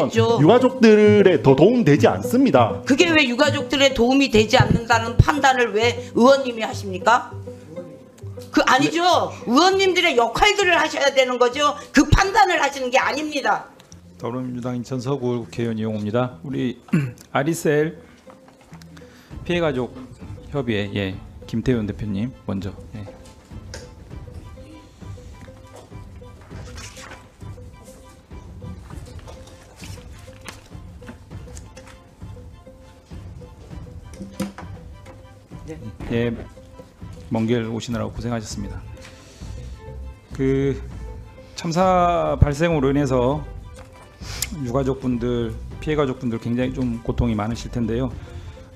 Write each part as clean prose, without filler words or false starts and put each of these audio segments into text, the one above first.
없죠. 유가족들의 더 도움되지 않습니다. 그게 왜 유가족들의 도움이 되지 않는다는 판단을 왜 의원님이 하십니까? 그 아니죠. 의원님들의 역할들을 하셔야 되는 거죠. 그 판단을 하시는 게 아닙니다. 더불어민주당 인천 서구 국회의원 이용호입니다. 우리 아리셀 피해가족 협의회 김태훈 대표님 먼저. 먼 길 오시느라고 고생하셨습니다. 그 참사 발생으로 인해서 유가족분들, 피해가족분들 굉장히 좀 고통이 많으실 텐데요.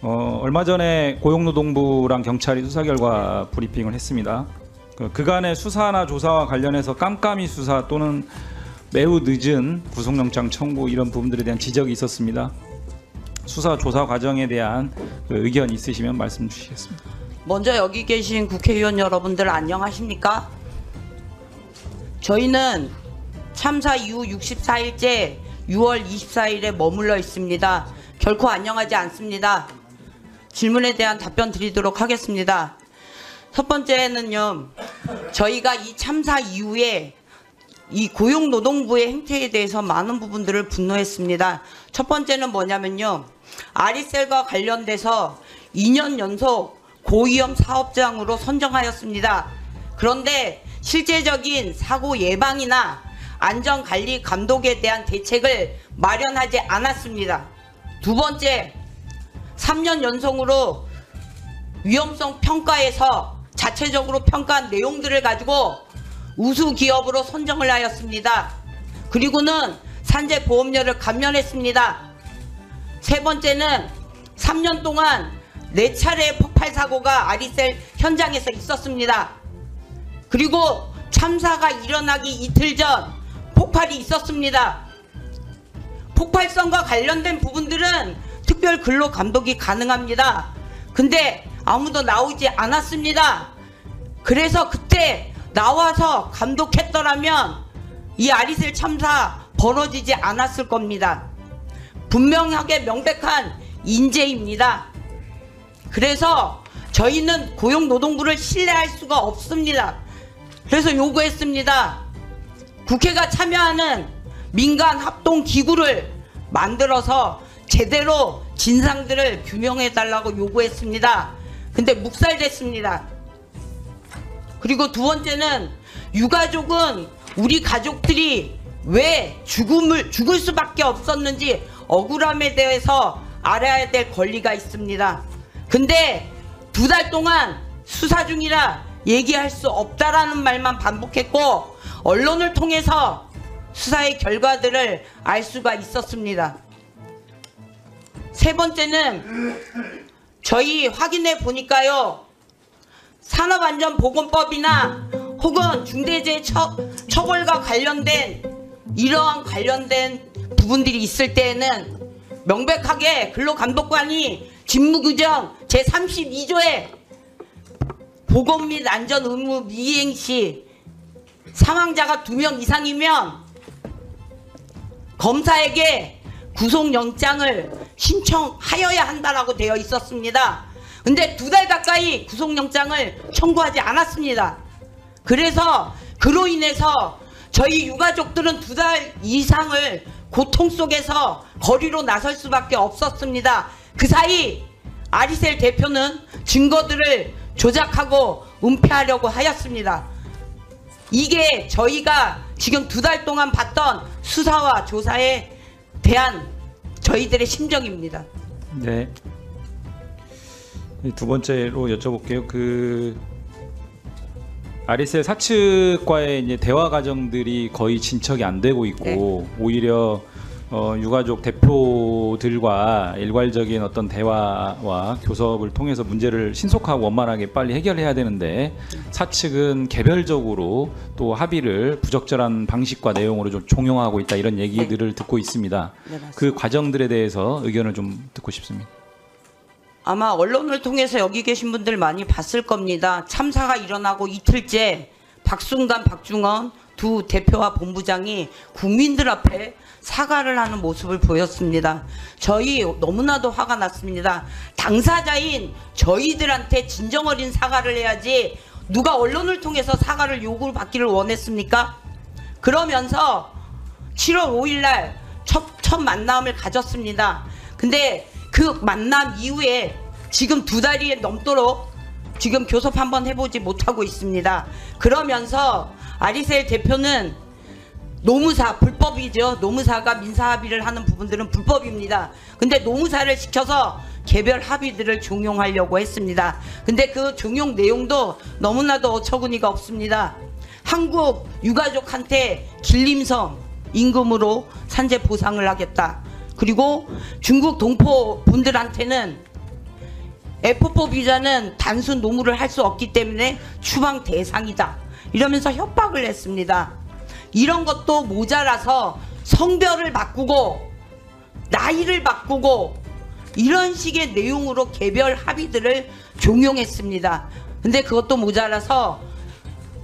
얼마 전에 고용노동부랑 경찰이 수사 결과 브리핑을 했습니다. 그간의 수사나 조사와 관련해서 깜깜이 수사 또는 매우 늦은 구속영장 청구 이런 부분들에 대한 지적이 있었습니다. 수사 조사 과정에 대한 의견 있으시면 말씀 주시겠습니다. 먼저 여기 계신 국회의원 여러분들 안녕하십니까? 저희는 참사 이후 64일째 6월 24일에 머물러 있습니다. 결코 안녕하지 않습니다. 질문에 대한 답변 드리도록 하겠습니다. 첫 번째는요, 저희가 이 참사 이후에 이 고용노동부의 행태에 대해서 많은 부분들을 분노했습니다. 첫 번째는 뭐냐면요, 아리셀과 관련돼서 2년 연속 고위험 사업장으로 선정하였습니다. 그런데 실제적인 사고 예방이나 안전관리 감독에 대한 대책을 마련하지 않았습니다. 두 번째, 3년 연속으로 위험성 평가에서 자체적으로 평가한 내용들을 가지고 우수 기업으로 선정을 하였습니다. 그리고는 산재 보험료를 감면했습니다. 세 번째는 3년 동안 4차례의 폭발 사고가 아리셀 현장에서 있었습니다. 그리고 참사가 일어나기 이틀 전 폭발이 있었습니다. 폭발성과 관련된 부분들은 특별 근로 감독이 가능합니다. 근데 아무도 나오지 않았습니다. 그래서 그때 나와서 감독했더라면 이 아리셀 참사 벌어지지 않았을 겁니다. 분명하게 명백한 인재입니다. 그래서 저희는 고용노동부를 신뢰할 수가 없습니다. 그래서 요구했습니다. 국회가 참여하는 민간 합동기구를 만들어서 제대로 진상들을 규명해달라고 요구했습니다. 근데 묵살됐습니다. 그리고 두 번째는 유가족은 우리 가족들이 왜 죽을 수밖에 없었는지 억울함에 대해서 알아야 될 권리가 있습니다. 근데 2달 동안 수사 중이라 얘기할 수 없다라는 말만 반복했고 언론을 통해서 수사의 결과들을 알 수가 있었습니다. 세 번째는 저희 확인해 보니까요, 산업안전보건법이나 혹은 중대재해처벌과 관련된 이러한 관련된 부분들이 있을 때에는 명백하게 근로감독관이 직무규정 제32조에 보건 및 안전 의무 미이행 시 사망자가 2명 이상이면 검사에게 구속영장을 신청하여야 한다라고 되어 있었습니다. 근데 2달 가까이 구속영장을 청구하지 않았습니다. 그래서 그로 인해서 저희 유가족들은 2달 이상을 고통 속에서 거리로 나설 수밖에 없었습니다. 그 사이 아리셀 대표는 증거들을 조작하고 은폐하려고 하였습니다. 이게 저희가 지금 2달 동안 봤던 수사와 조사에 대한 저희들의 심정입니다. 네. 두 번째로 여쭤볼게요. 아리셀 사측과의 이제 대화 과정들이 거의 진척이 안 되고 있고, 네. 오히려 유가족 대표들과 일괄적인 어떤 대화와 교섭을 통해서 문제를 신속하고 원만하게 빨리 해결해야 되는데 사측은 개별적으로 또 합의를 부적절한 방식과 내용으로 좀 종용하고 있다, 이런 얘기들을 네. 듣고 있습니다. 네, 그 과정들에 대해서 의견을 좀 듣고 싶습니다. 아마 언론을 통해서 여기 계신 분들 많이 봤을 겁니다. 참사가 일어나고 이틀째 박순간, 박중원 두 대표와 본부장이 국민들 앞에 사과를 하는 모습을 보였습니다. 저희 너무나도 화가 났습니다. 당사자인 저희들한테 진정 어린 사과를 해야지 누가 언론을 통해서 사과를 요구를 받기를 원했습니까? 그러면서 7월 5일 날 첫 만남을 가졌습니다. 근데 그 만남 이후에 지금 2달이 넘도록 지금 교섭 한번 해보지 못하고 있습니다. 그러면서 아리셀 대표는 노무사 불법이죠. 노무사가 민사 합의를 하는 부분들은 불법입니다. 근데 노무사를 시켜서 개별 합의들을 종용하려고 했습니다. 근데 그 종용 내용도 너무나도 어처구니가 없습니다. 한국 유가족한테 길림성 임금으로 산재 보상을 하겠다. 그리고 중국 동포 분들한테는 F4 비자는 단순 노무를 할 수 없기 때문에 추방 대상이다. 이러면서 협박을 했습니다. 이런 것도 모자라서 성별을 바꾸고 나이를 바꾸고 이런 식의 내용으로 개별 합의들을 종용했습니다. 근데 그것도 모자라서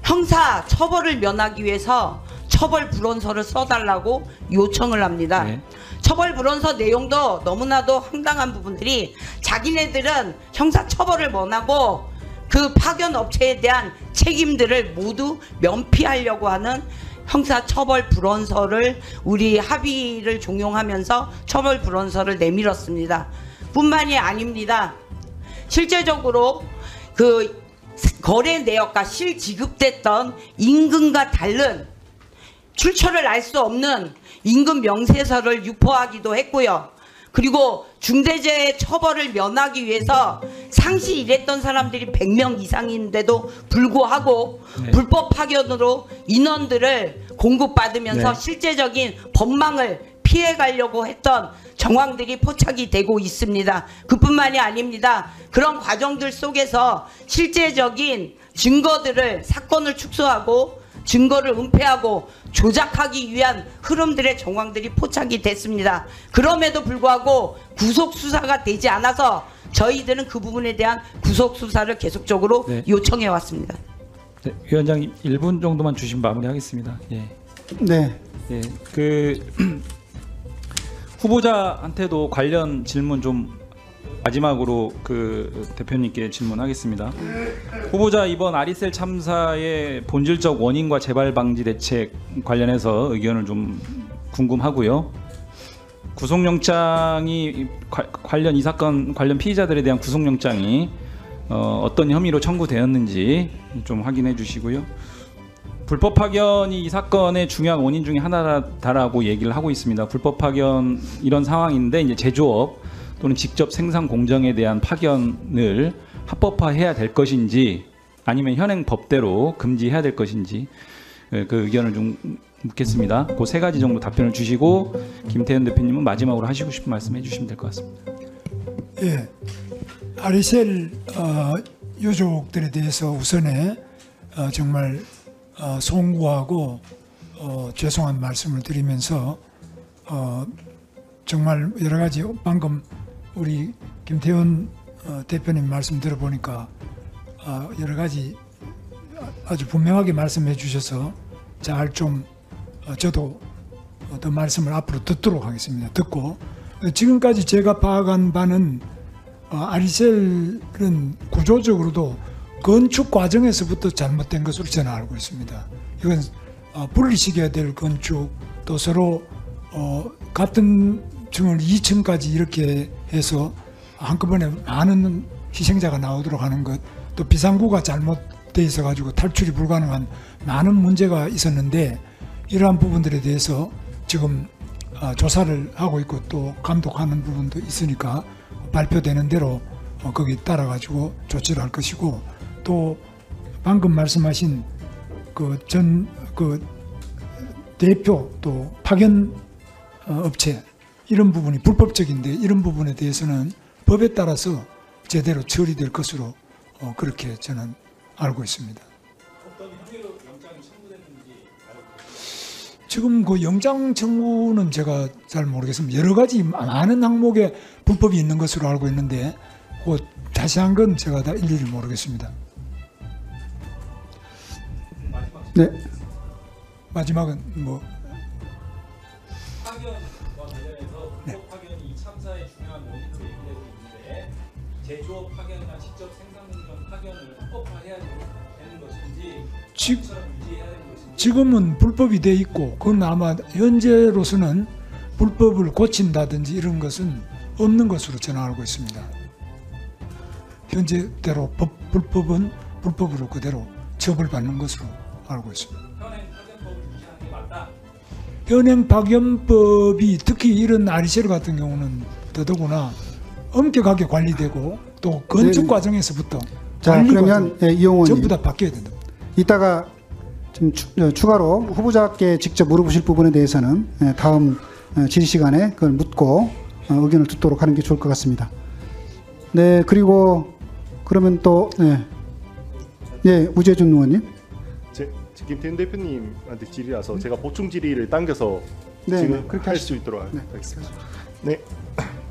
형사 처벌을 면하기 위해서 처벌 불원서를 써달라고 요청을 합니다. 네. 처벌 불원서 내용도 너무나도 황당한 부분들이 자기네들은 형사 처벌을 면하고 그 파견 업체에 대한 책임들을 모두 면피하려고 하는 형사 처벌 불원서를 우리 합의를 종용하면서 처벌 불원서를 내밀었습니다. 뿐만이 아닙니다. 실제적으로 그 거래 내역과 실지급됐던 임금과 다른 출처를 알 수 없는 임금 명세서를 유포하기도 했고요. 그리고 중대재해 처벌을 면하기 위해서 상시 일했던 사람들이 100명 이상인데도 불구하고 네. 불법 파견으로 인원들을 공급받으면서 네. 실제적인 법망을 피해가려고 했던 정황들이 포착이 되고 있습니다. 그뿐만이 아닙니다. 그런 과정들 속에서 실제적인 증거들을 사건을 축소하고 증거를 은폐하고 조작하기 위한 흐름들의 정황들이 포착이 됐습니다. 그럼에도 불구하고 구속수사가 되지 않아서 저희들은 그 부분에 대한 구속수사를 계속적으로 네. 요청해 왔습니다. 네, 위원장님 1분 정도만 주시면 마무리하겠습니다. 예. 네. 예. 그 후보자한테도 관련 질문 좀 마지막으로 그 대표님께 질문하겠습니다. 후보자 이번 아리셀 참사의 본질적 원인과 재발 방지 대책 관련해서 의견을 좀 궁금하고요. 구속영장이 관련 이 사건 관련 피의자들에 대한 구속영장이 어떤 혐의로 청구되었는지 좀 확인해 주시고요. 불법 파견이 이 사건의 중요한 원인 중에 하나다라고 얘기를 하고 있습니다. 불법 파견 이런 상황인데 이제 제조업 또는 직접 생산 공정에 대한 파견을 합법화해야 될 것인지 아니면 현행 법대로 금지해야 될 것인지 그 의견을 좀 묻겠습니다. 그 세 가지 정도 답변을 주시고 김태현 대표님은 마지막으로 하시고 싶은 말씀 해주시면 될 것 같습니다. 예. 아리셀 유족들에 대해서 우선에 정말 송구하고 죄송한 말씀을 드리면서 정말 여러 가지 방금 우리 김태현 대표님 말씀 들어보니까 여러 가지 아주 분명하게 말씀해 주셔서 잘 좀 저도 더 말씀을 앞으로 듣도록 하겠습니다. 듣고 지금까지 제가 파악한 바는 아리셀은 구조적으로도 건축 과정에서부터 잘못된 것으로 저는 알고 있습니다. 이건 분리시켜야 될 건축 또 서로 같은 층을 2층까지 이렇게 해서 한꺼번에 많은 희생자가 나오도록 하는 것, 또 비상구가 잘못돼 있어 가지고 탈출이 불가능한 많은 문제가 있었는데 이러한 부분들에 대해서 지금 조사를 하고 있고 또 감독하는 부분도 있으니까 발표되는 대로 거기 따라 가지고 조치를 할 것이고, 또 방금 말씀하신 그 대표 또 파견 업체 이런 부분이 불법적인데 이런 부분에 대해서는 법에 따라서 제대로 처리될 것으로 그렇게 저는 알고 있습니다. 지금 그 영장 청구는 제가 잘 모르겠습니다. 여러 가지 많은 항목에 불법이 있는 것으로 알고 있는데 그 자세한 건 제가 다 일일이 모르겠습니다. 네. 마지막은 뭐 파견과 관련해서 불법 파견이 이 참사의 중요한 원인으로 얘기되고 있는데 제조업 파견이나 직접 생산 공정 파견을 합법화해야 되는 것인지 지, 처럼 유지해야 되는 것인지 지금은 불법이 돼 있고 그건 아마 현재로서는 불법을 고친다든지 이런 것은 없는 것으로 저는 알고 있습니다. 현재대로 불법은 불법으로 그대로 처벌받는 것으로 알고 있습니다. 현행 파견법을 유지하는 게 맞다. 현행 파견법이 특히 이런 아리셀 같은 경우는 더더구나 엄격하게 관리되고 또 건축 네. 과정에서부터 자, 관리 그러면 과정 이 의원님 전부 다 바뀌어야 된다. 이따가 좀 추가로 후보자께 직접 물어보실 부분에 대해서는 다음 질의 시간에 그걸 묻고 의견을 듣도록 하는 게 좋을 것 같습니다. 네, 그리고 그러면 또 우재준 의원님. 김태훈 대표님한테 질의라서 제가 보충 질의를 당겨서 네, 지금 그렇게 할 수 있도록 하겠습니다.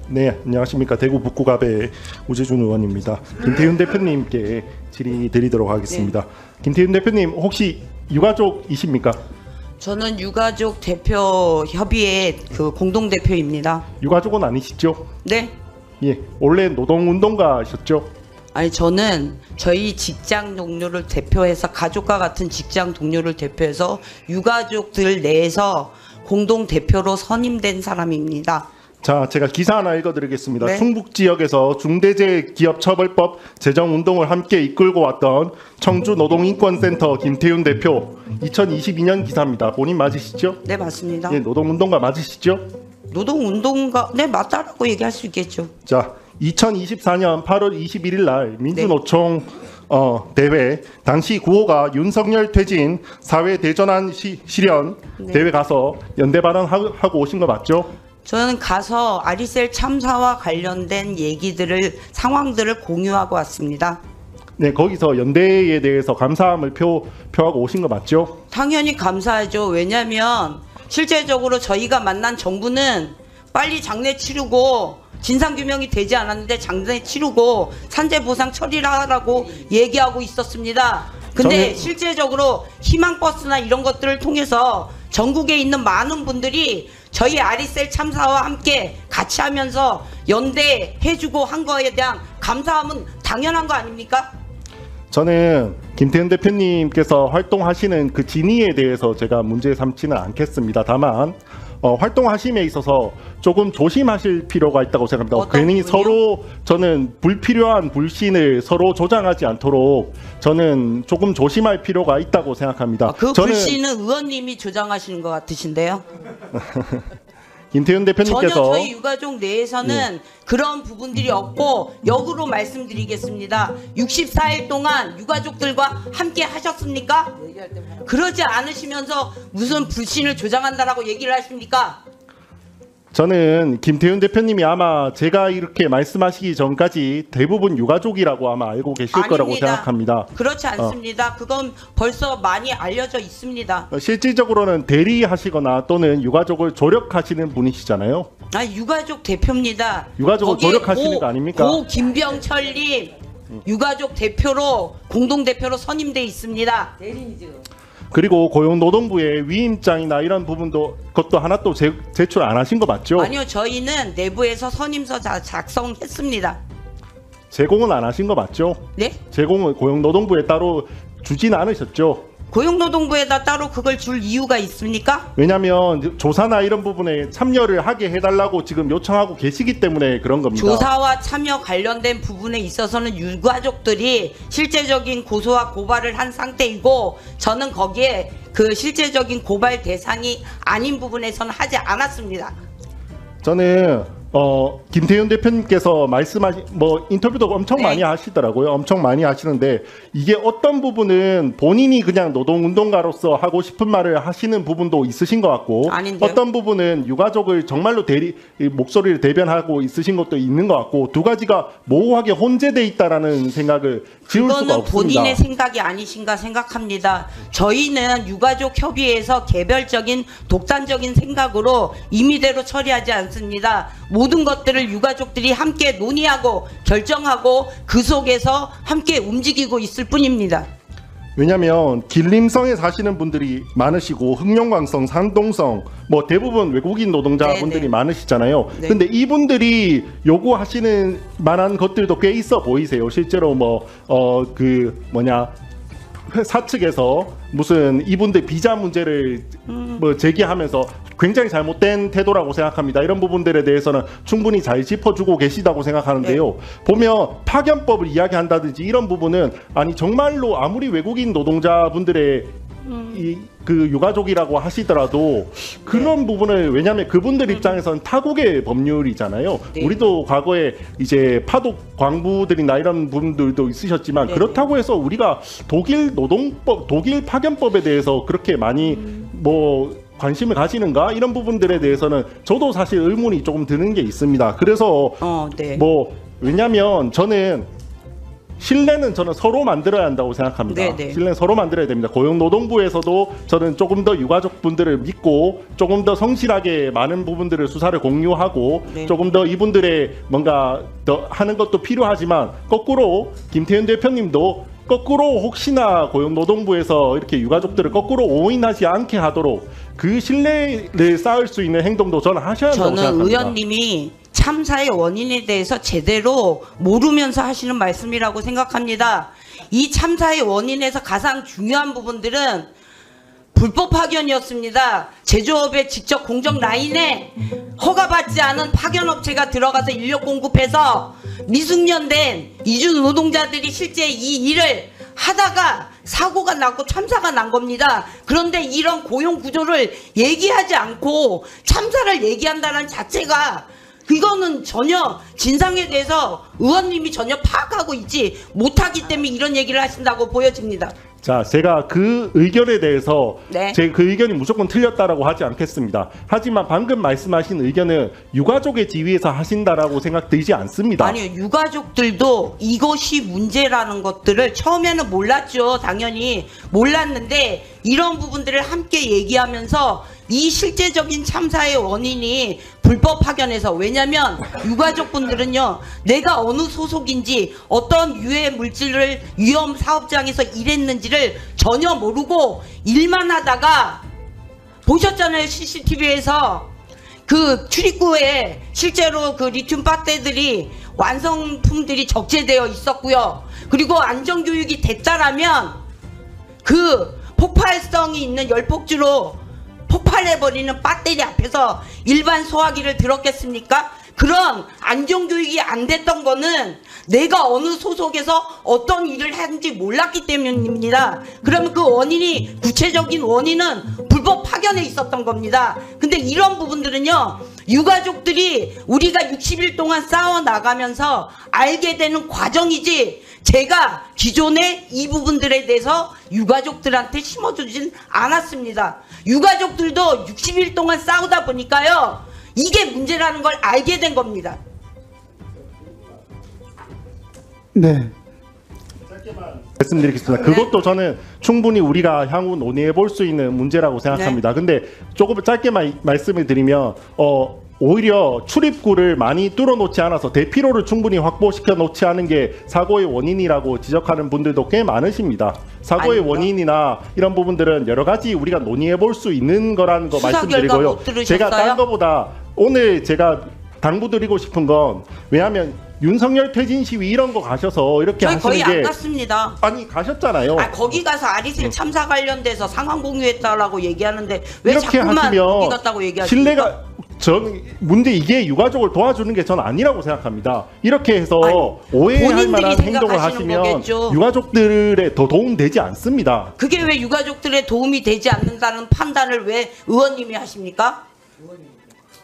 네, 안녕하십니까. 대구 북구갑의 우재준 의원입니다. 김태훈 대표님께 질의 드리도록 하겠습니다. 김태훈 대표님 혹시 유가족이십니까? 저는 유가족 대표 협의회 그 공동 대표입니다. 유가족은 아니시죠? 네. 예, 원래 노동운동가셨죠? 아니 저는 저희 직장 동료를 대표해서 가족과 같은 직장 동료를 대표해서 유가족들 내에서 공동 대표로 선임된 사람입니다. 자, 제가 기사 하나 읽어드리겠습니다. 네. 충북 지역에서 중대재해기업처벌법 제정운동을 함께 이끌고 왔던 청주노동인권센터 김태훈 대표 2022년 기사입니다. 본인 맞으시죠? 네 맞습니다. 예, 노동운동가 맞으시죠? 노동운동가 네 맞다라고 얘기할 수 있겠죠. 자, 2024년 8월 21일 날 민주노총 대회 당시 구호가 윤석열 퇴진 사회 대전환 실현 대회 가서 연대 발언하고 오신 거 맞죠? 저는 가서 아리셀 참사와 관련된 얘기들을 상황들을 공유하고 왔습니다. 네, 거기서 연대에 대해서 감사함을 표하고 오신 거 맞죠? 당연히 감사하죠. 왜냐하면 실제적으로 저희가 만난 정부는 빨리 장례 치르고 진상규명이 되지 않았는데 장례 치르고 산재보상 처리를 하라고 얘기하고 있었습니다. 근데 저는- 실제적으로 희망버스나 이런 것들을 통해서 전국에 있는 많은 분들이 저희 아리셀 참사와 함께 같이 하면서 연대해주고 한 거에 대한 감사함은 당연한 거 아닙니까? 저는 김태훈 대표님께서 활동하시는 그 진위에 대해서 제가 문제 삼지는 않겠습니다. 다만 활동하심에 있어서 조금 조심하실 필요가 있다고 생각합니다. 어떤 괜히 부분이요? 서로 저는 불필요한 불신을 서로 조장하지 않도록 저는 조금 조심할 필요가 있다고 생각합니다. 그 저는 불씨는 의원님이 조장하시는 것 같으신데요. 김태훈 전혀 대표님께서 저희 유가족 내에서는 그런 부분들이 없고 역으로 말씀드리겠습니다. 64일 동안 유가족들과 함께 하셨습니까? 그러지 않으시면서 무슨 불신을 조장한다라고 얘기를 하십니까? 저는 김태훈 대표님이 아마 제가 이렇게 말씀하시기 전까지 대부분 유가족이라고 아마 알고 계실 거라고 아닙니다. 생각합니다. 그렇지 않습니다. 그건 벌써 많이 알려져 있습니다. 실질적으로는 대리하시거나 또는 유가족을 조력하시는 분이시잖아요. 유가족 대표입니다. 유가족을 거기에 조력하시는 거 아닙니까? 고 김병철님 유가족 대표로 공동대표로 선임돼 있습니다. 그리고 고용노동부의 위임장이나 이런 부분도 그것도 하나 또 제출 안 하신 거 맞죠? 아니요, 저희는 내부에서 선임서 다 작성했습니다. 제공은 안 하신 거 맞죠? 네? 제공을 고용노동부에 따로 주진 않으셨죠? 고용노동부에다 따로 그걸 줄 이유가 있습니까? 왜냐하면 조사나 이런 부분에 참여를 하게 해달라고 지금 요청하고 계시기 때문에 그런 겁니다. 조사와 참여 관련된 부분에 있어서는 유가족들이 실제적인 고소와 고발을 한 상태이고 저는 거기에 그 실제적인 고발 대상이 아닌 부분에서는 하지 않았습니다. 저는 김태훈 대표님께서 말씀하신 인터뷰도 엄청 네. 많이 하시더라고요. 엄청 많이 하시는데 이게 어떤 부분은 본인이 그냥 노동운동가로서 하고 싶은 말을 하시는 부분도 있으신 것 같고 아닌데요? 어떤 부분은 유가족을 정말로 목소리를 대변하고 있으신 것도 있는 것 같고 두 가지가 모호하게 혼재돼 있다라는 생각을 지울 수가 그거는 없습니다. 본인의 생각이 아니신가 생각합니다. 저희는 유가족 협의회에서 개별적인 독단적인 생각으로 임의대로 처리하지 않습니다. 모든 것들을 유가족들이 함께 논의하고 결정하고 그 속에서 함께 움직이고 있을 뿐입니다. 왜냐하면 길림성에 사시는 분들이 많으시고 흑룡강성, 산동성 뭐 대부분 외국인 노동자분들이 네네. 많으시잖아요. 네. 근데 이분들이 요구하시는 만한 것들도 꽤 있어 보이세요. 실제로 회사 측에서 무슨 이분들 비자 문제를 뭐 제기하면서 굉장히 잘못된 태도라고 생각합니다. 이런 부분들에 대해서는 충분히 잘 짚어주고 계시다고 생각하는데요. 보면 파견법을 이야기한다든지 이런 부분은 아니 정말로 아무리 외국인 노동자분들의 그 유가족이라고 하시더라도 그런 부분을 왜냐하면 그분들 입장에서는 타국의 법률이잖아요. 네. 우리도 과거에 이제 파독 광부들이나 이런 분들도 있으셨지만 네. 그렇다고 해서 우리가 독일 노동법, 독일 파견법에 대해서 그렇게 많이 관심을 가지는가 이런 부분들에 대해서는 저도 사실 의문이 조금 드는 게 있습니다. 그래서 네. 왜냐하면 저는 신뢰는 저는 서로 만들어야 한다고 생각합니다. 네네. 신뢰는 서로 만들어야 됩니다. 고용노동부에서도 저는 조금 더 유가족분들을 믿고 조금 더 성실하게 많은 부분들을 수사를 공유하고 네. 조금 더 이분들의 뭔가 더 하는 것도 필요하지만 거꾸로 김태현 대표님도 거꾸로 혹시나 고용노동부에서 이렇게 유가족들을 거꾸로 오인하지 않게 하도록 그 신뢰를 쌓을 수 있는 행동도 저는 하셔야 한다고 저는 생각합니다. 의원님이 참사의 원인에 대해서 제대로 모르면서 하시는 말씀이라고 생각합니다. 이 참사의 원인에서 가장 중요한 부분들은 불법 파견이었습니다. 제조업의 직접 공정 라인에 허가받지 않은 파견업체가 들어가서 인력 공급해서 미숙련된 이주 노동자들이 실제 이 일을 하다가 사고가 났고 참사가 난 겁니다. 그런데 이런 고용 구조를 얘기하지 않고 참사를 얘기한다는 자체가 이거는 전혀 진상에 대해서 의원님이 전혀 파악하고 있지 못하기 때문에 이런 얘기를 하신다고 보여집니다. 자, 제가 그 의견에 대해서 네. 제 그 의견이 무조건 틀렸다라고 하지 않겠습니다. 하지만 방금 말씀하신 의견은 유가족의 지위에서 하신다라고 생각되지 않습니다. 아니요, 유가족들도 이것이 문제라는 것들을 처음에는 몰랐죠. 당연히 몰랐는데 이런 부분들을 함께 얘기하면서 이 실제적인 참사의 원인이 불법 파견에서, 왜냐면 유가족분들은요 내가 어느 소속인지 어떤 유해 물질을 위험 사업장에서 일했는지를 전혀 모르고 일만 하다가 보셨잖아요. CCTV에서 그 출입구에 실제로 그 리튬 배터리들이 완성품들이 적재되어 있었고요. 그리고 안전교육이 됐다라면 그 폭발성이 있는 열폭주로 폭발해버리는 배터리 앞에서 일반 소화기를 들었겠습니까? 그런 안전교육이 안 됐던 거는 내가 어느 소속에서 어떤 일을 하는지 몰랐기 때문입니다. 그러면 그 원인이, 구체적인 원인은 불법 파견에 있었던 겁니다. 근데 이런 부분들은요 유가족들이 우리가 60일 동안 싸워 나가면서 알게 되는 과정이지, 제가 기존에 이 부분들에 대해서 유가족들한테 심어주진 않았습니다. 유가족들도 60일 동안 싸우다 보니까요 이게 문제라는 걸 알게 된 겁니다. 네. 말씀드리겠습니다. 그것도 저는 충분히 우리가 향후 논의해 볼 수 있는 문제라고 생각합니다. 근데 조금 짧게 말씀을 드리면 오히려 출입구를 많이 뚫어놓지 않아서 대피로를 충분히 확보시켜 놓지 않은 게 사고의 원인이라고 지적하는 분들도 꽤 많으십니다. 사고의 아닙니다. 원인이나 이런 부분들은 여러 가지 우리가 논의해 볼 수 있는 거라는 거 수사 결과 말씀드리고요. 못 들으셨어요? 제가 딴 거보다 오늘 제가 당부드리고 싶은 건, 왜냐하면 윤석열 퇴진 시위 이런 거 가셔서 이렇게 저희 하시는 거의 안 게, 갔습니다. 아니 가셨잖아요. 거기 가서 아리슬 참사 관련돼서 상황 공유했다라고 얘기하는데 왜 이렇게 자꾸만 하시면 거기 갔다고 얘기하십니까? 신뢰가, 전 문제 이게 유가족을 도와주는 게 전 아니라고 생각합니다. 이렇게 해서 아니, 오해할 본인들이 만한 행동을 생각하시는 하시면 거겠죠. 유가족들의 더 도움 되지 않습니다. 그게 왜 유가족들의 도움이 되지 않는다는 판단을 왜 의원님이 하십니까?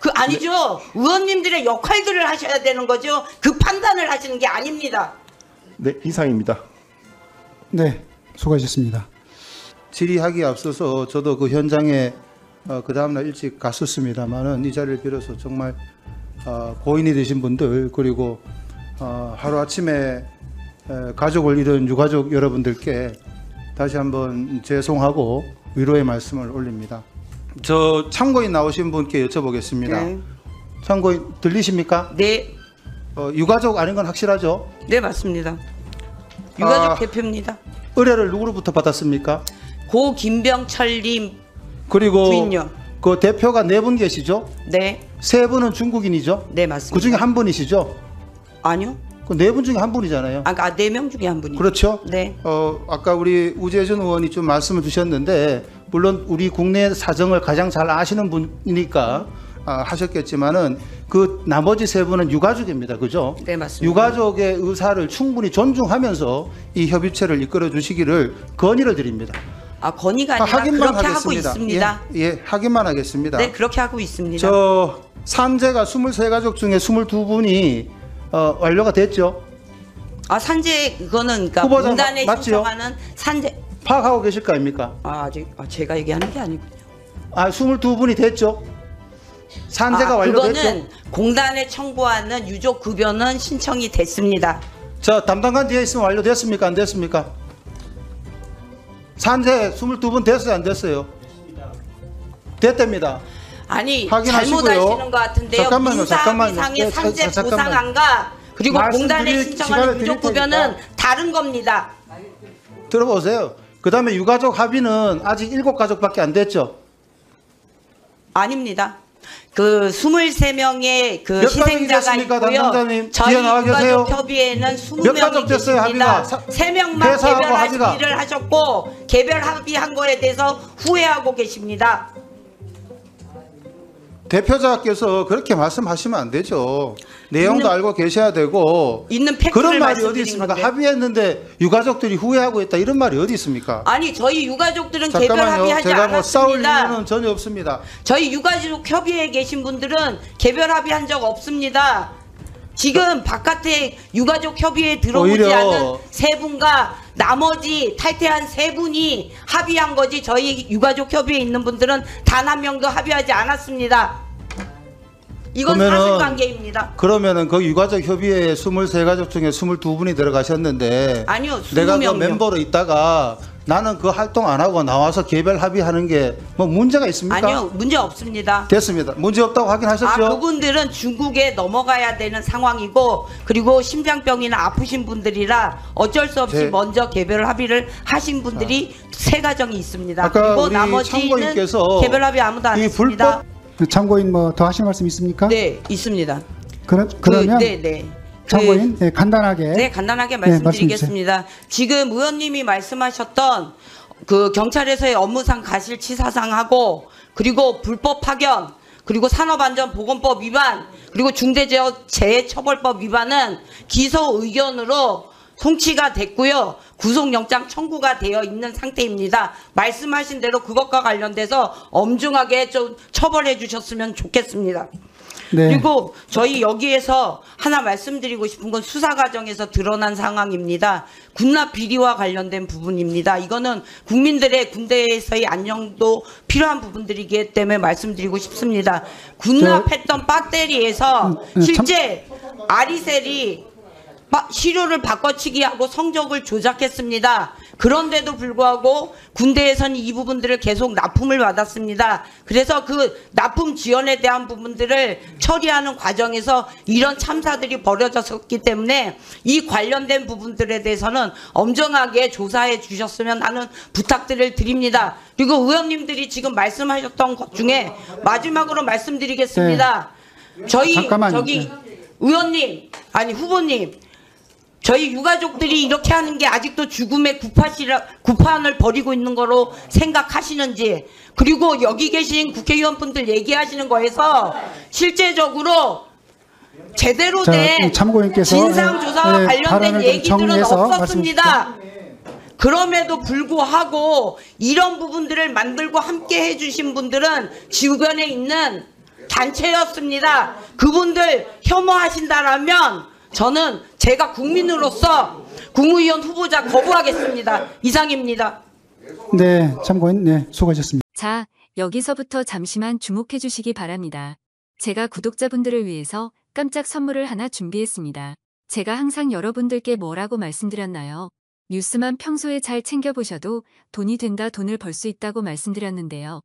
그 아니죠. 의원님들의 역할들을 하셔야 되는 거죠. 그 판단을 하시는 게 아닙니다. 네, 이상입니다. 네. 수고하셨습니다. 질의하기에 앞서서 저도 그 현장에 그 다음날 일찍 갔었습니다만은 이 자리를 빌어서 정말 고인이 되신 분들, 그리고 하루아침에 가족을 잃은 유가족 여러분들께 다시 한번 죄송하고 위로의 말씀을 올립니다. 저 참고인 나오신 분께 여쭤보겠습니다. 네. 참고인 들리십니까? 네, 유가족 아닌 건 확실하죠? 네 맞습니다. 유가족 아, 대표입니다. 의뢰를 누구로부터 받았습니까? 고 김병철님 그리고 부인요. 그 대표가 4분 계시죠? 네, 3분은 중국인이죠? 네 맞습니다. 그 중에 한 분이시죠? 아니요. 그 4분 중에 한 분이잖아요. 아까 4명 중에 한 분이. 그렇죠? 네. 아까 우리 우재준 의원이 좀 말씀을 주셨는데 물론 우리 국내 사정을 가장 잘 아시는 분이니까 하셨겠지만은 그 나머지 3분은 유가족입니다. 그죠? 네 맞습니다. 유가족의 의사를 충분히 존중하면서 이 협의체를 이끌어 주시기를 건의를 드립니다. 건의가 아니라 확인만 그렇게 하고 하겠습니다. 있습니다. 예, 확인만 하겠습니다. 네, 그렇게 하고 있습니다. 저 산재가 23가족 중에 22분이 완료가 됐죠? 산재 그거는 그러니까 후보자 공단에 맞지요? 신청하는 산재 파악하고 계실 거 아닙니까? 아직 제가 얘기하는 게 아니군요. 22분이 됐죠? 산재가 완료됐죠? 그거는 공단에 청구하는 유족 급여는 신청이 됐습니다. 저 담당관 뒤에 있으면 완료됐습니까? 안 됐습니까? 산재 22분 됐어요? 안 됐어요? 됐답니다. 아니 확인하시고요. 잘못하시는 것 같은데요. 잠깐만요. 민사상의 네, 산재 잠깐만요. 보상안과 그리고 공단에 말씀드릴 신청하는 시간을 유족 드릴 급여는 테니까. 다른 겁니다. 들어보세요. 그 다음에 유가족 합의는 아직 7가족밖에 안 됐죠? 아닙니다. 그 23명의 그 몇 가족이 희생자가 됐습니까, 있고요. 담당자님? 저희 뒤에 나와 계세요. 유가족 협의회는 몇 20명이 가족 됐어요, 합의가? 계십니다. 3명만 회사하고 개별 합의가. 합의를 하셨고 개별 합의한 거에 대해서 후회하고 계십니다. 대표자께서 그렇게 말씀하시면 안 되죠. 내용도 알고 계셔야 되고 있는 팩트를 그런 말이 어디 말씀드린 있습니까? 건데. 합의했는데 유가족들이 후회하고 있다 이런 말이 어디 있습니까? 아니 저희 유가족들은 개별 잠깐만요. 합의하지 제가 뭐 싸울 않았습니다. 이유는 전혀 없습니다. 저희 유가족 협의회에 계신 분들은 개별 합의한 적 없습니다. 지금 바깥에 유가족 협의회에 들어오지 오히려 않은 3분과 나머지 탈퇴한 3분이 합의한 거지 저희 유가족 협의회에 있는 분들은 단 한 명도 합의하지 않았습니다. 이건 그러면은- 사실관계입니다. 그러면은 그 유가족 협의회에 23가족 중에 22분이 들어가셨는데 아니요, 내가 그 20명요. 멤버로 있다가 나는 그 활동 안 하고 나와서 개별 합의하는 게 뭐 문제가 있습니까? 아니요, 문제 없습니다. 됐습니다. 문제 없다고 확인하셨죠? 그분들은 중국에 넘어가야 되는 상황이고 그리고 심장병이나 아프신 분들이라 어쩔 수 없이 먼저 개별 합의를 하신 분들이 3가정이 있습니다. 아까 그리고 우리 나머지는 참고인께서 개별 합의 아무도 안 이 했습니다. 참고인 뭐 더 하실 말씀 있습니까? 네, 있습니다. 그러면 네. 참고인 네, 간단하게 네, 간단하게 네, 말씀드리겠습니다. 지금 의원님이 말씀하셨던 그 경찰에서의 업무상 과실치사상하고 그리고 불법 파견 그리고 산업안전보건법 위반 그리고 중대재해처벌법 위반은 기소 의견으로 송치가 됐고요. 구속영장 청구가 되어 있는 상태입니다. 말씀하신 대로 그것과 관련돼서 엄중하게 좀 처벌해 주셨으면 좋겠습니다. 네. 그리고 저희 여기에서 하나 말씀드리고 싶은 건 수사 과정에서 드러난 상황입니다. 군납 비리와 관련된 부분입니다. 이거는 국민들의 군대에서의 안녕도 필요한 부분들이기 때문에 말씀드리고 싶습니다. 군납했던 배터리에서 실제 아리셀이 시료를 바꿔치기하고 성적을 조작했습니다. 그런데도 불구하고 군대에서는 이 부분들을 계속 납품을 받았습니다. 그래서 그 납품 지연에 대한 부분들을 처리하는 과정에서 이런 참사들이 벌어졌기 때문에 이 관련된 부분들에 대해서는 엄정하게 조사해 주셨으면 하는 부탁들을 드립니다. 그리고 의원님들이 지금 말씀하셨던 것 중에 마지막으로 말씀드리겠습니다. 저희 잠깐만요. 저기 의원님 아니 후보님 저희 유가족들이 이렇게 하는 게 아직도 죽음의 구판을 벌이고 있는 거로 생각하시는지 그리고 여기 계신 국회의원분들 얘기하시는 거에서 실제적으로 제대로 된 참고인께서 진상조사와 네, 관련된 발언을 좀 얘기들은 정리해서 없었습니다. 그럼에도 불구하고 이런 부분들을 만들고 함께 해주신 분들은 주변에 있는 단체였습니다. 그분들 혐오하신다라면 저는 제가 국민으로서 국무위원 후보자 거부하겠습니다. 이상입니다. 네, 참고인 네, 수고하셨습니다. 자, 여기서부터 잠시만 주목해 주시기 바랍니다. 제가 구독자분들을 위해서 깜짝 선물을 하나 준비했습니다. 제가 항상 여러분들께 뭐라고 말씀드렸나요? 뉴스만 평소에 잘 챙겨보셔도 돈이 된다 돈을 벌 수 있다고 말씀드렸는데요.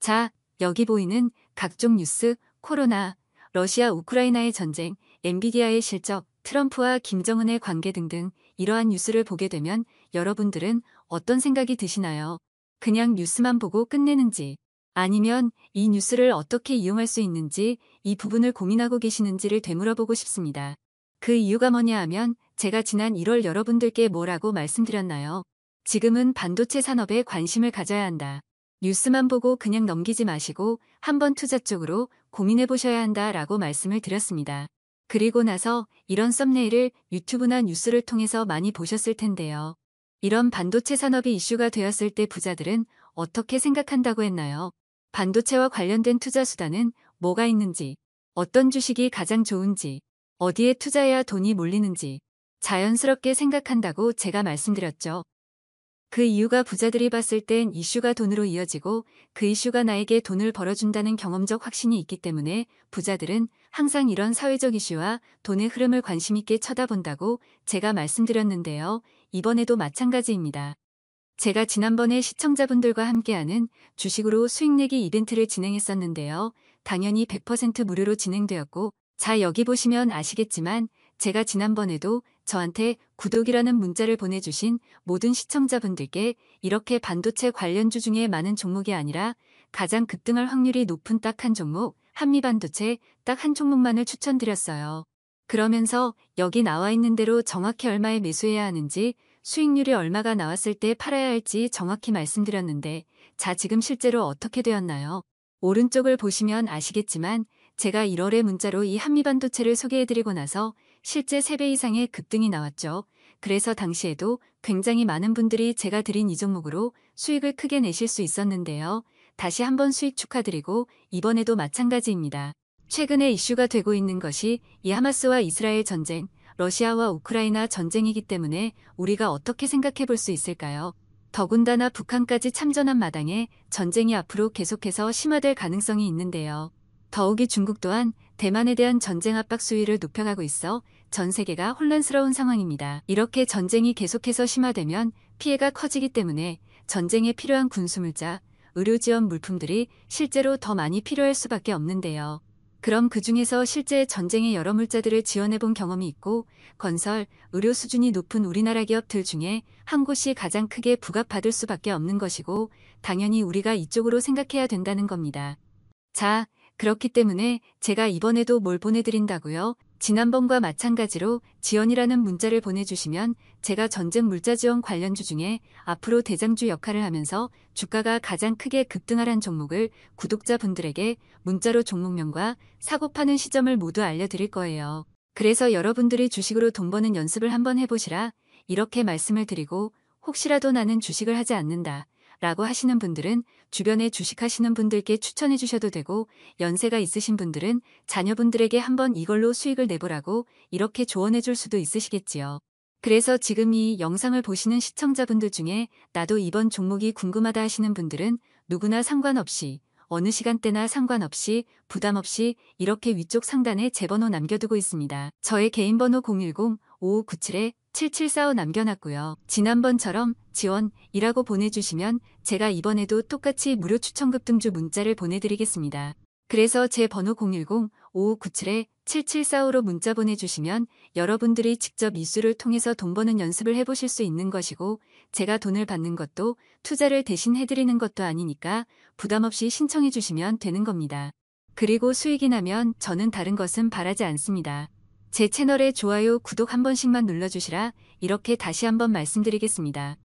자, 여기 보이는 각종 뉴스, 코로나, 러시아 우크라이나의 전쟁, 엔비디아의 실적, 트럼프와 김정은의 관계 등등 이러한 뉴스를 보게 되면 여러분들은 어떤 생각이 드시나요? 그냥 뉴스만 보고 끝내는지, 아니면 이 뉴스를 어떻게 이용할 수 있는지 이 부분을 고민하고 계시는지를 되물어보고 싶습니다. 그 이유가 뭐냐 하면 제가 지난 1월 여러분들께 뭐라고 말씀드렸나요? 지금은 반도체 산업에 관심을 가져야 한다. 뉴스만 보고 그냥 넘기지 마시고 한번 투자 쪽으로 고민해 보셔야 한다라고 말씀을 드렸습니다. 그리고 나서 이런 썸네일을 유튜브나 뉴스를 통해서 많이 보셨을 텐데요. 이런 반도체 산업이 이슈가 되었을 때 부자들은 어떻게 생각한다고 했나요? 반도체와 관련된 투자 수단은 뭐가 있는지, 어떤 주식이 가장 좋은지, 어디에 투자해야 돈이 몰리는지 자연스럽게 생각한다고 제가 말씀드렸죠. 그 이유가 부자들이 봤을 땐 이슈가 돈으로 이어지고 그 이슈가 나에게 돈을 벌어준다는 경험적 확신이 있기 때문에 부자들은 항상 이런 사회적 이슈와 돈의 흐름을 관심 있게 쳐다본다고 제가 말씀드렸는데요. 이번에도 마찬가지입니다. 제가 지난번에 시청자분들과 함께하는 주식으로 수익내기 이벤트를 진행했었는데요. 당연히 100% 무료로 진행되었고, 자 여기 보시면 아시겠지만 제가 지난번에도 저한테 구독이라는 문자를 보내주신 모든 시청자분들께 이렇게 반도체 관련주 중에 많은 종목이 아니라 가장 급등할 확률이 높은 딱 한 종목, 한미반도체 딱 한 종목만을 추천드렸어요. 그러면서 여기 나와 있는 대로 정확히 얼마에 매수해야 하는지, 수익률이 얼마가 나왔을 때 팔아야 할지 정확히 말씀드렸는데, 자 지금 실제로 어떻게 되었나요? 오른쪽을 보시면 아시겠지만 제가 1월에 문자로 이 한미반도체를 소개해드리고 나서 실제 3배 이상의 급등이 나왔죠. 그래서 당시에도 굉장히 많은 분들이 제가 드린 이 종목으로 수익을 크게 내실 수 있었는데요. 다시 한번 수익 축하드리고 이번에도 마찬가지입니다. 최근에 이슈가 되고 있는 것이 이 하마스와 이스라엘 전쟁, 러시아와 우크라이나 전쟁이기 때문에 우리가 어떻게 생각해 볼 수 있을까요? 더군다나 북한까지 참전한 마당에 전쟁이 앞으로 계속해서 심화될 가능성이 있는데요. 더욱이 중국 또한 대만에 대한 전쟁 압박 수위를 높여가고 있어 전 세계가 혼란스러운 상황입니다. 이렇게 전쟁이 계속해서 심화되면 피해가 커지기 때문에 전쟁에 필요한 군수물자, 의료 지원 물품들이 실제로 더 많이 필요할 수밖에 없는데요. 그럼 그 중에서 실제 전쟁의 여러 물자들을 지원해본 경험이 있고 건설, 의료 수준이 높은 우리나라 기업들 중에 한 곳이 가장 크게 부각받을 수밖에 없는 것이고 당연히 우리가 이쪽으로 생각해야 된다는 겁니다. 자, 그렇기 때문에 제가 이번에도 뭘 보내드린다고요? 지난번과 마찬가지로 지원이라는 문자를 보내주시면 제가 전쟁 물자 지원 관련주 중에 앞으로 대장주 역할을 하면서 주가가 가장 크게 급등하란 종목을 구독자분들에게 문자로 종목명과 사고 파는 시점을 모두 알려드릴 거예요. 그래서 여러분들이 주식으로 돈 버는 연습을 한번 해보시라 이렇게 말씀을 드리고 혹시라도 나는 주식을 하지 않는다 라고 하시는 분들은 주변에 주식하시는 분들께 추천해 주셔도 되고 연세가 있으신 분들은 자녀분들에게 한번 이걸로 수익을 내보라고 이렇게 조언해 줄 수도 있으시겠지요. 그래서 지금 이 영상을 보시는 시청자분들 중에 나도 이번 종목이 궁금하다 하시는 분들은 누구나 상관없이 어느 시간대나 상관없이 부담 없이 이렇게 위쪽 상단에 제 번호 남겨두고 있습니다. 저의 개인 번호 010-5597-7745 남겨놨고요. 지난번처럼 지원이라고 보내주시면 제가 이번에도 똑같이 무료 추천 급등주 문자를 보내드리겠습니다. 그래서 제 번호 010-5597-7745로 문자 보내주시면 여러분들이 직접 이수를 통해서 돈 버는 연습을 해보실 수 있는 것이고 제가 돈을 받는 것도 투자를 대신 해드리는 것도 아니니까 부담 없이 신청해 주시면 되는 겁니다. 그리고 수익이 나면 저는 다른 것은 바라지 않습니다. 제 채널에 좋아요, 구독 한 번씩만 눌러주시라 이렇게 다시 한번 말씀드리겠습니다.